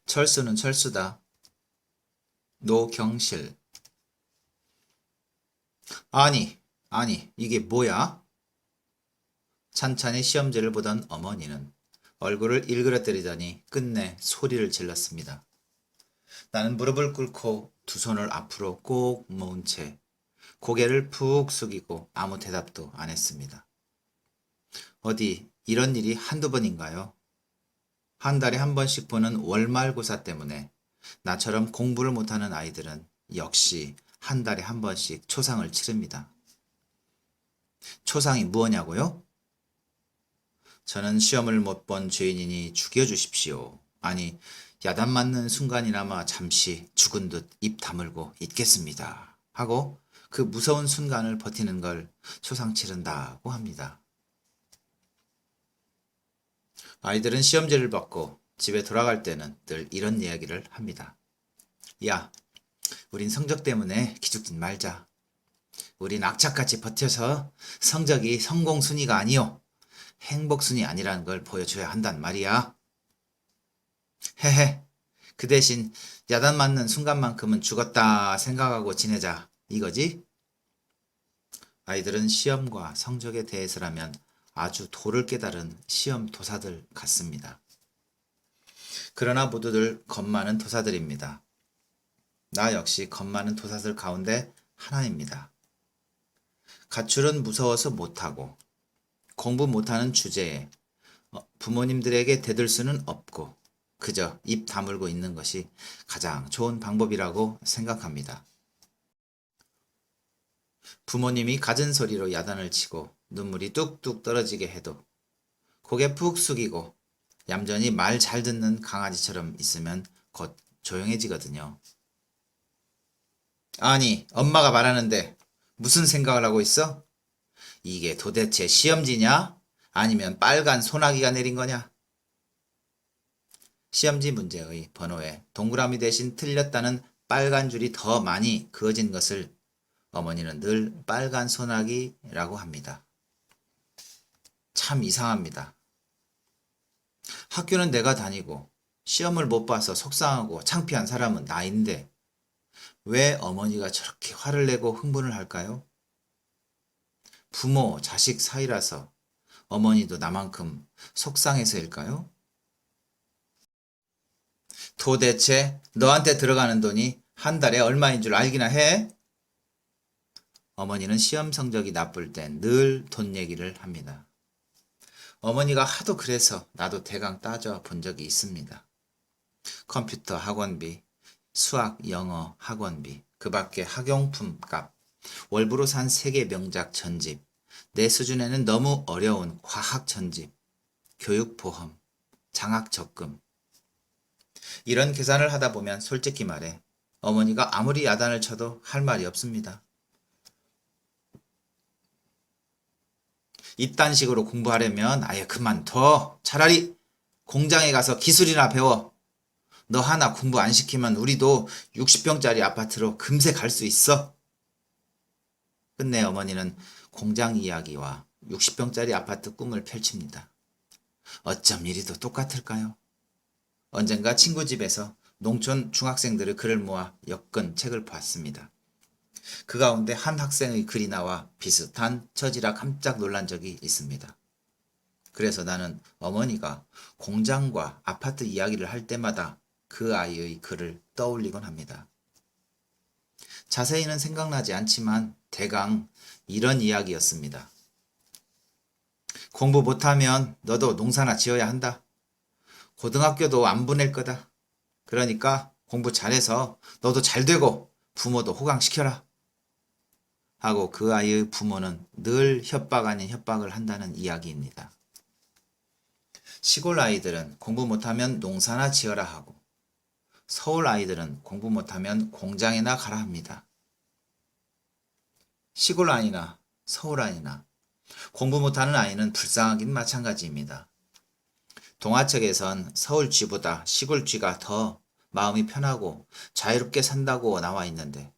철수는 철수다. 노경실. 아니, 이게 뭐야? 찬찬히 시험지를 보던 어머니는 얼굴을 일그러뜨리더니 끝내 소리를 질렀습니다. 나는 무릎을 꿇고 두 손을 앞으로 꼭 모은 채 고개를 푹 숙이고 아무 대답도 안 했습니다. 어디 이런 일이 한두 번인가요? 한 달에 한 번씩 보는 월말고사 때문에 나처럼 공부를 못하는 아이들은 역시 한 달에 한 번씩 초상을 치릅니다. 초상이 무엇냐고요? 저는 시험을 못 본 죄인이니 죽여주십시오. 아니, 야단 맞는 순간이나마 잠시 죽은 듯 입 다물고 있겠습니다. 하고 그 무서운 순간을 버티는 걸 초상 치른다고 합니다. 아이들은 시험지를 받고 집에 돌아갈 때는 늘 이런 이야기를 합니다. 야, 우린 성적 때문에 기죽진 말자. 우린 악착같이 버텨서 성적이 성공순위가 아니요. 행복순위 아니라는 걸 보여줘야 한단 말이야. 헤헤, 그 대신 야단 맞는 순간만큼은 죽었다 생각하고 지내자. 이거지? 아이들은 시험과 성적에 대해서라면 아주 도를 깨달은 시험 도사들 같습니다. 그러나 모두들 겁 많은 도사들입니다. 나 역시 겁 많은 도사들 가운데 하나입니다. 가출은 무서워서 못하고 공부 못하는 주제에 부모님들에게 대들 수는 없고 그저 입 다물고 있는 것이 가장 좋은 방법이라고 생각합니다. 부모님이 갖은 소리로 야단을 치고 눈물이 뚝뚝 떨어지게 해도 고개 푹 숙이고 얌전히 말 잘 듣는 강아지처럼 있으면 곧 조용해지거든요. 아니, 엄마가 말하는데 무슨 생각을 하고 있어? 이게 도대체 시험지냐? 아니면 빨간 소나기가 내린 거냐? 시험지 문제의 번호에 동그라미 대신 틀렸다는 빨간 줄이 더 많이 그어진 것을 어머니는 늘 빨간 소나기라고 합니다. 참 이상합니다. 학교는 내가 다니고 시험을 못 봐서 속상하고 창피한 사람은 나인데 왜 어머니가 저렇게 화를 내고 흥분을 할까요? 부모, 자식 사이라서 어머니도 나만큼 속상해서일까요? 도대체 너한테 들어가는 돈이 한 달에 얼마인 줄 알기나 해? 어머니는 시험 성적이 나쁠 땐 늘 돈 얘기를 합니다. 어머니가 하도 그래서 나도 대강 따져 본 적이 있습니다. 컴퓨터 학원비, 수학, 영어 학원비, 그 밖에 학용품 값, 월부로 산 세계 명작 전집, 내 수준에는 너무 어려운 과학 전집, 교육보험, 장학적금. 이런 계산을 하다 보면 솔직히 말해 어머니가 아무리 야단을 쳐도 할 말이 없습니다. 이딴 식으로 공부하려면 아예 그만둬. 차라리 공장에 가서 기술이나 배워. 너 하나 공부 안 시키면 우리도 60평짜리 아파트로 금세 갈 수 있어. 끝내 어머니는 공장 이야기와 60평짜리 아파트 꿈을 펼칩니다. 어쩜 이리도 똑같을까요? 언젠가 친구 집에서 농촌 중학생들의 글을 모아 엮은 책을 봤습니다. 그 가운데 한 학생의 글이 나와 비슷한 처지라 깜짝 놀란 적이 있습니다. 그래서 나는 어머니가 공장과 아파트 이야기를 할 때마다 그 아이의 글을 떠올리곤 합니다. 자세히는 생각나지 않지만 대강 이런 이야기였습니다. 공부 못하면 너도 농사나 지어야 한다. 고등학교도 안 보낼 거다. 그러니까 공부 잘해서 너도 잘 되고 부모도 호강시켜라. 하고 그 아이의 부모는 늘 협박 아닌 협박을 한다는 이야기입니다. 시골 아이들은 공부 못하면 농사나 지어라 하고 서울 아이들은 공부 못하면 공장에나 가라 합니다. 시골 아이나 서울 아이나 공부 못하는 아이는 불쌍하긴 마찬가지입니다. 동화책에선 서울쥐보다 시골쥐가 더 마음이 편하고 자유롭게 산다고 나와 있는데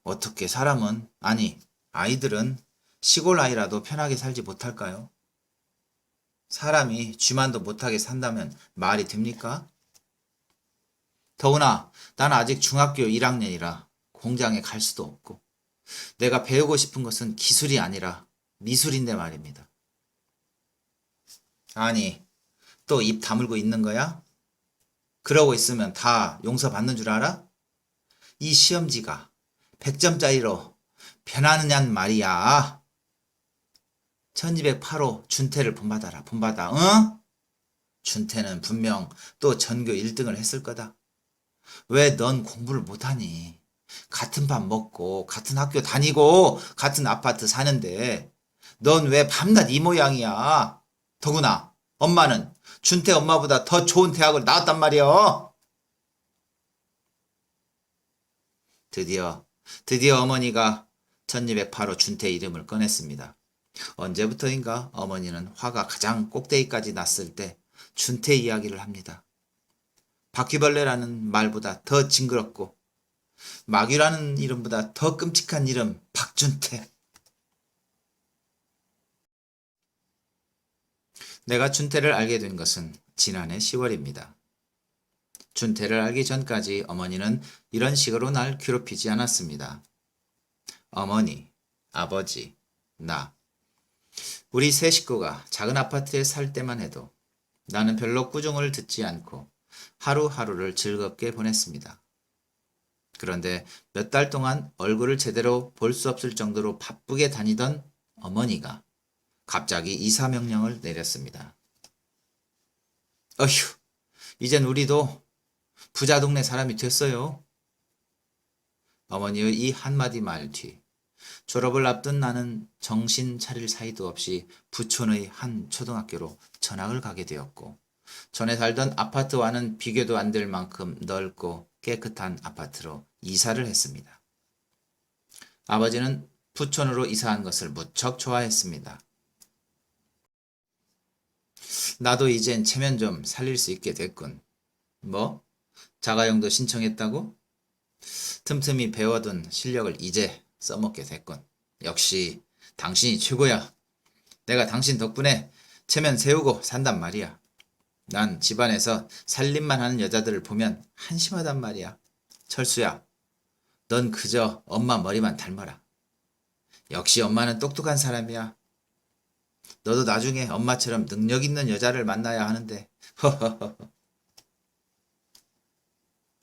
어떻게 사람은, 아니 아이들은 시골 아이라도 편하게 살지 못할까요? 사람이 쥐만도 못하게 산다면 말이 됩니까? 더구나 나는 아직 중학교 1학년이라 공장에 갈 수도 없고 내가 배우고 싶은 것은 기술이 아니라 미술인데 말입니다. 아니, 또 입 다물고 있는 거야? 그러고 있으면 다 용서받는 줄 알아? 이 시험지가 100점짜리로 변하느냔 말이야. 1208호 준태를 본받아라, 본받아, 응? 준태는 분명 또 전교 1등을 했을 거다. 왜 넌 공부를 못하니? 같은 밥 먹고, 같은 학교 다니고, 같은 아파트 사는데, 넌 왜 밤낮 이 모양이야? 더구나, 엄마는 준태 엄마보다 더 좋은 대학을 나왔단 말이야. 드디어 어머니가 1208호 준태 이름을 꺼냈습니다. 언제부터인가 어머니는 화가 가장 꼭대기까지 났을 때 준태 이야기를 합니다. 바퀴벌레라는 말보다 더 징그럽고 마귀라는 이름보다 더 끔찍한 이름 박준태. 내가 준태를 알게 된 것은 지난해 10월입니다. 준태를 알기 전까지 어머니는 이런 식으로 날 괴롭히지 않았습니다. 어머니, 아버지, 나. 우리 세 식구가 작은 아파트에 살 때만 해도 나는 별로 꾸중을 듣지 않고 하루하루를 즐겁게 보냈습니다. 그런데 몇 달 동안 얼굴을 제대로 볼 수 없을 정도로 바쁘게 다니던 어머니가 갑자기 이사 명령을 내렸습니다. 어휴, 이젠 우리도 부자 동네 사람이 됐어요. 어머니의 이 한마디 말 뒤, 졸업을 앞둔 나는 정신 차릴 사이도 없이 부촌의 한 초등학교로 전학을 가게 되었고, 전에 살던 아파트와는 비교도 안 될 만큼 넓고 깨끗한 아파트로 이사를 했습니다. 아버지는 부촌으로 이사한 것을 무척 좋아했습니다. 나도 이젠 체면 좀 살릴 수 있게 됐군. 뭐? 자가용도 신청했다고? 틈틈이 배워둔 실력을 이제 써먹게 됐군. 역시 당신이 최고야. 내가 당신 덕분에 체면 세우고 산단 말이야. 난 집안에서 살림만 하는 여자들을 보면 한심하단 말이야. 철수야, 넌 그저 엄마 머리만 닮아라. 역시 엄마는 똑똑한 사람이야. 너도 나중에 엄마처럼 능력 있는 여자를 만나야 하는데. 허허허.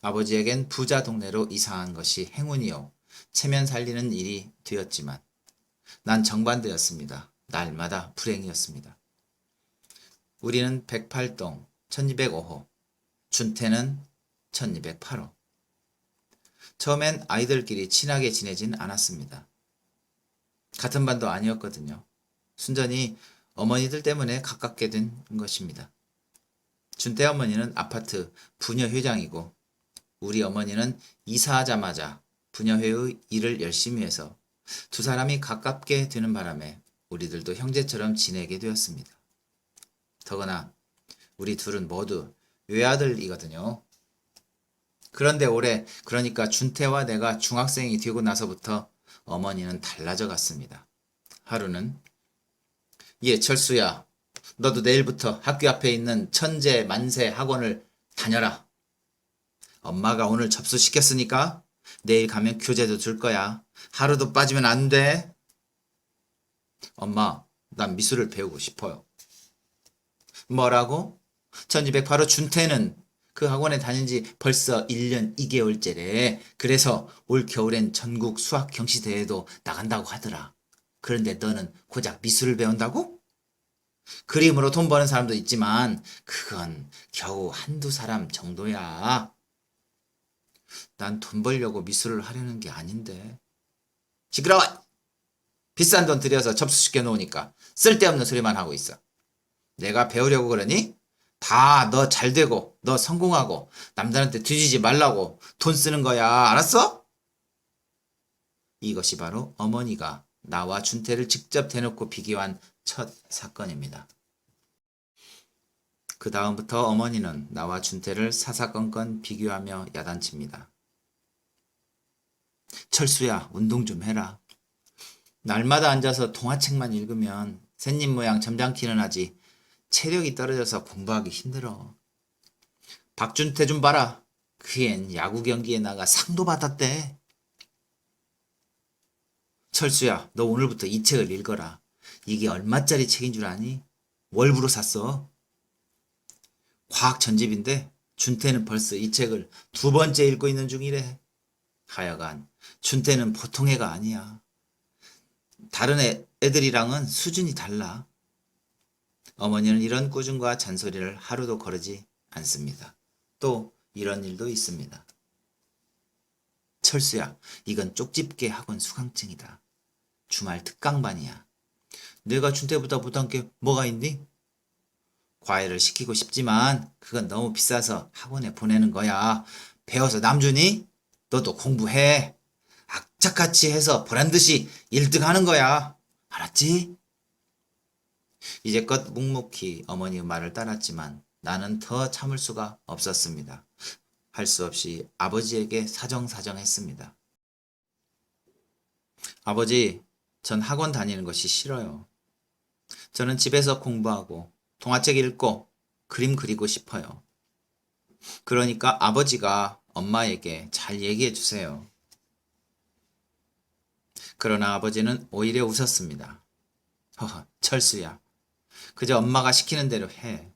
아버지에겐 부자 동네로 이사한 것이 행운이요, 체면 살리는 일이 되었지만 난 정반대였습니다. 날마다 불행이었습니다. 우리는 108동 1205호, 준태는 1208호. 처음엔 아이들끼리 친하게 지내진 않았습니다. 같은 반도 아니었거든요. 순전히 어머니들 때문에 가깝게 된 것입니다. 준태 어머니는 아파트 부녀회장이고 우리 어머니는 이사하자마자 부녀회의 일을 열심히 해서 두 사람이 가깝게 되는 바람에 우리들도 형제처럼 지내게 되었습니다. 더구나 우리 둘은 모두 외아들이거든요. 그런데 올해, 그러니까 준태와 내가 중학생이 되고 나서부터 어머니는 달라져 갔습니다. 하루는 철수야, 너도 내일부터 학교 앞에 있는 천재 만세 학원을 다녀라. 엄마가 오늘 접수시켰으니까 내일 가면 교재도 줄 거야. 하루도 빠지면 안 돼. 엄마, 난 미술을 배우고 싶어요. 뭐라고? 1208호 준태는 그 학원에 다닌 지 벌써 1년 2개월째래. 그래서 올 겨울엔 전국 수학 경시대회도 나간다고 하더라. 그런데 너는 고작 미술을 배운다고? 그림으로 돈 버는 사람도 있지만 그건 겨우 한두 사람 정도야. 난 돈 벌려고 미술을 하려는 게 아닌데. 시끄러워! 비싼 돈 들여서 접수시켜 놓으니까 쓸데없는 소리만 하고 있어. 내가 배우려고 그러니? 다 너 잘되고 너 성공하고 남들한테 뒤지지 말라고 돈 쓰는 거야. 알았어? 이것이 바로 어머니가 나와 준태를 직접 대놓고 비교한 첫 사건입니다. 그 다음부터 어머니는 나와 준태를 사사건건 비교하며 야단칩니다. 철수야, 운동 좀 해라. 날마다 앉아서 동화책만 읽으면 샌잎 모양 점잖기는 하지 체력이 떨어져서 공부하기 힘들어. 박준태 좀 봐라. 그앤 야구 경기에 나가 상도 받았대. 철수야, 너 오늘부터 이 책을 읽어라. 이게 얼마짜리 책인 줄 아니? 월부로 샀어. 과학 전집인데 준태는 벌써 이 책을 2번째 읽고 있는 중이래. 하여간 준태는 보통 애가 아니야. 다른 애들이랑은 수준이 달라. 어머니는 이런 꾸중과 잔소리를 하루도 거르지 않습니다. 또 이런 일도 있습니다. 철수야, 이건 쪽집게 학원 수강증이다. 주말 특강반이야. 내가 준태보다 못한 게 뭐가 있니? 과외를 시키고 싶지만 그건 너무 비싸서 학원에 보내는 거야. 배워서 남 주니? 너도 공부해. 악착같이 해서 보란듯이 1등 하는 거야. 알았지? 이제껏 묵묵히 어머니의 말을 따랐지만 나는 더 참을 수가 없었습니다. 할 수 없이 아버지에게 사정사정했습니다. 아버지, 전 학원 다니는 것이 싫어요. 저는 집에서 공부하고 동화책 읽고 그림 그리고 싶어요. 그러니까 아버지가 엄마에게 잘 얘기해 주세요. 그러나 아버지는 오히려 웃었습니다. 허허, 철수야. 그저 엄마가 시키는 대로 해.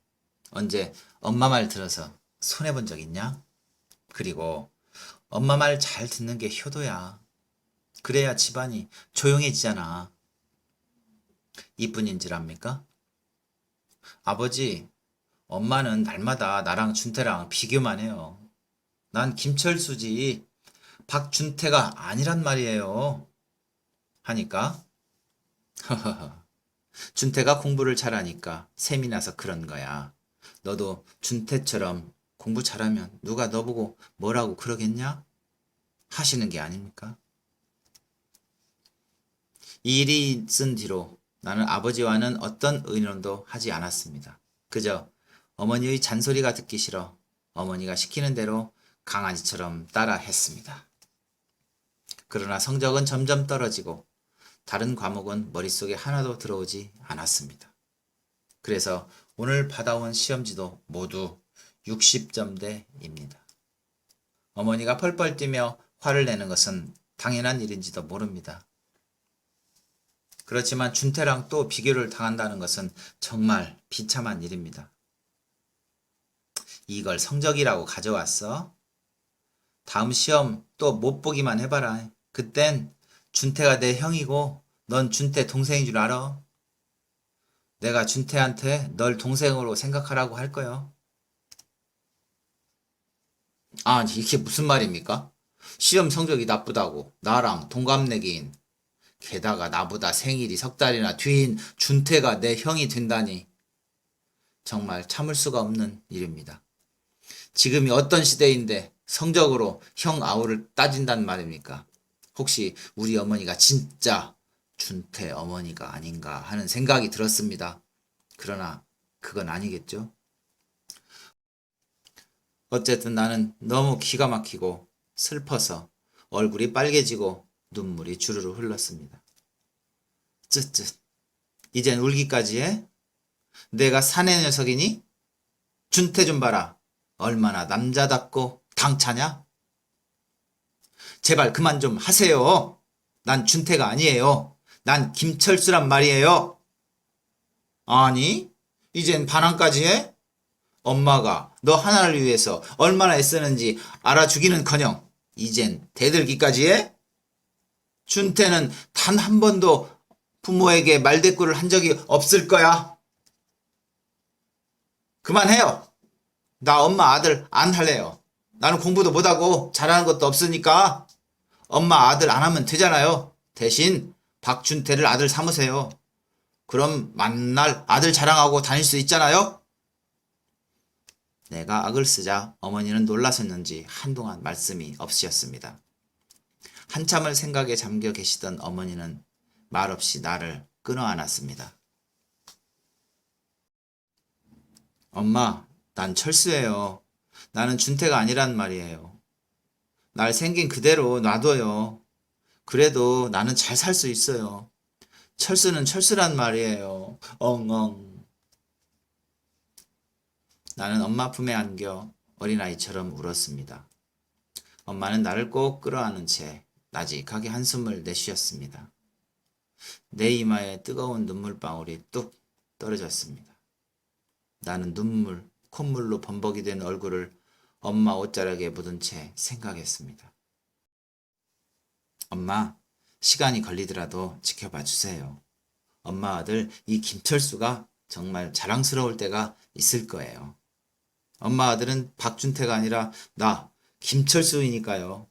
언제 엄마 말 들어서 손해본 적 있냐? 그리고 엄마 말 잘 듣는 게 효도야. 그래야 집안이 조용해지잖아. 이뿐인 줄 압니까? 아버지, 엄마는 날마다 나랑 준태랑 비교만 해요. 난 김철수지 박준태가 아니란 말이에요. 하니까 허허허. 준태가 공부를 잘하니까 셈이 나서 그런 거야. 너도 준태처럼 공부 잘하면 누가 너보고 뭐라고 그러겠냐? 하시는 게 아닙니까? 이 일이 있은 뒤로 나는 아버지와는 어떤 의논도 하지 않았습니다. 그저 어머니의 잔소리가 듣기 싫어 어머니가 시키는 대로 강아지처럼 따라 했습니다. 그러나 성적은 점점 떨어지고 다른 과목은 머릿속에 하나도 들어오지 않았습니다. 그래서 오늘 받아온 시험지도 모두 60점대입니다. 어머니가 펄펄 뛰며 화를 내는 것은 당연한 일인지도 모릅니다. 그렇지만 준태랑 또 비교를 당한다는 것은 정말 비참한 일입니다. 이걸 성적이라고 가져왔어? 다음 시험 또 못 보기만 해봐라. 그땐 준태가 내 형이고 넌 준태 동생인 줄 알아? 내가 준태한테 널 동생으로 생각하라고 할 거야. 아니, 이게 무슨 말입니까? 시험 성적이 나쁘다고 나랑 동갑내기인, 게다가 나보다 생일이 3달이나 뒤인 준태가 내 형이 된다니 정말 참을 수가 없는 일입니다. 지금이 어떤 시대인데 성적으로 형 아우를 따진단 말입니까? 혹시 우리 어머니가 진짜 준태 어머니가 아닌가 하는 생각이 들었습니다. 그러나 그건 아니겠죠? 어쨌든 나는 너무 기가 막히고 슬퍼서 얼굴이 빨개지고 눈물이 주르르 흘렀습니다. 쯧쯧. 이젠 울기까지 해? 내가 사내 녀석이니? 준태 좀 봐라. 얼마나 남자답고 당차냐? 제발 그만 좀 하세요. 난 준태가 아니에요. 난 김철수란 말이에요. 아니, 이젠 반항까지 해? 엄마가 너 하나를 위해서 얼마나 애쓰는지 알아주기는커녕 이젠 대들기까지 해? 준태는 단 한 번도 부모에게 말대꾸를 한 적이 없을 거야. 그만해요. 나 엄마 아들 안 할래요. 나는 공부도 못하고 잘하는 것도 없으니까 엄마 아들 안 하면 되잖아요. 대신 박준태를 아들 삼으세요. 그럼 만날 아들 자랑하고 다닐 수 있잖아요. 내가 악을 쓰자 어머니는 놀라셨는지 한동안 말씀이 없으셨습니다. 한참을 생각에 잠겨 계시던 어머니는 말없이 나를 끊어안았습니다. 엄마, 난 철수예요. 나는 준태가 아니란 말이에요. 날 생긴 그대로 놔둬요. 그래도 나는 잘 살 수 있어요. 철수는 철수란 말이에요. 엉엉. 나는 엄마 품에 안겨 어린아이처럼 울었습니다. 엄마는 나를 꼭 끌어안은 채 나직하게 한숨을 내쉬었습니다. 내 이마에 뜨거운 눈물방울이 뚝 떨어졌습니다. 나는 콧물로 범벅이 된 얼굴을 엄마 옷자락에 묻은 채 생각했습니다. 엄마, 시간이 걸리더라도 지켜봐 주세요. 엄마 아들 이 김철수가 정말 자랑스러울 때가 있을 거예요. 엄마 아들은 박준태가 아니라 나 김철수이니까요.